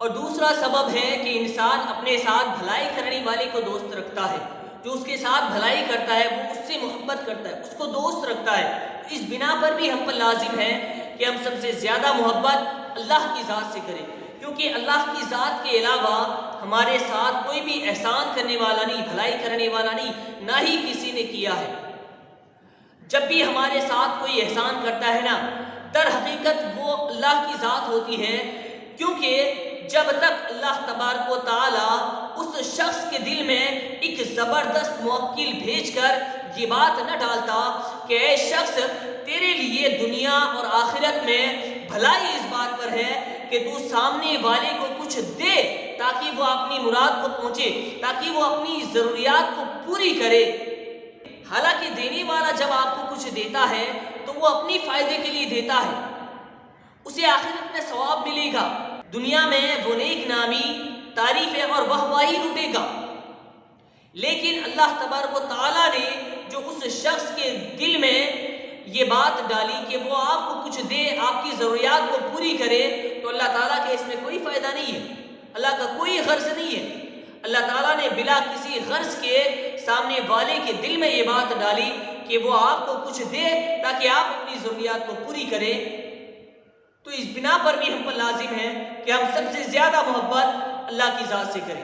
اور دوسرا سبب ہے کہ انسان اپنے ساتھ بھلائی کرنے والے کو دوست رکھتا ہے، جو اس کے ساتھ بھلائی کرتا ہے وہ اس سے محبت کرتا ہے، اس کو دوست رکھتا ہے۔ اس بنا پر بھی ہم پر لازم ہے کہ ہم سب سے زیادہ محبت اللہ کی ذات سے کریں، کیونکہ اللہ کی ذات کے علاوہ ہمارے ساتھ کوئی بھی احسان کرنے والا نہیں، بھلائی کرنے والا نہیں، نہ ہی کسی نے کیا ہے۔ جب بھی ہمارے ساتھ کوئی احسان کرتا ہے نا، در حقیقت وہ اللہ کی ذات ہوتی ہے، کیونکہ جب تک اللہ تبارک و تعالی اس شخص کے دل میں ایک زبردست موکل بھیج کر یہ بات نہ ڈالتا کہ اے شخص، تیرے لیے دنیا اور آخرت میں بھلائی اس بات پر ہے کہ تو سامنے والے کو کچھ دے تاکہ وہ اپنی مراد کو پہنچے، تاکہ وہ اپنی ضروریات کو پوری کرے۔ حالانکہ دینے والا جب آپ کو کچھ دیتا ہے تو وہ اپنی فائدے کے لیے دیتا ہے، اسے آخرت میں ثواب ملے گا، دنیا میں وہ نیک نامی، تعریفیں اور واہواہی لوٹے گا۔ لیکن اللہ تبارک و تعالیٰ نے جو اس شخص کے دل میں یہ بات ڈالی کہ وہ آپ کو کچھ دے، آپ کی ضروریات کو پوری کرے، تو اللہ تعالیٰ کے اس میں کوئی فائدہ نہیں ہے، اللہ کا کوئی غرض نہیں ہے۔ اللہ تعالیٰ نے بلا کسی غرض کے سامنے والے کے دل میں یہ بات ڈالی کہ وہ آپ کو کچھ دے تاکہ آپ اپنی ضروریات کو پوری کریں۔ تو اس بنا پر بھی ہم پر لازم ہے کہ ہم سب سے زیادہ محبت اللہ کی ذات سے کریں۔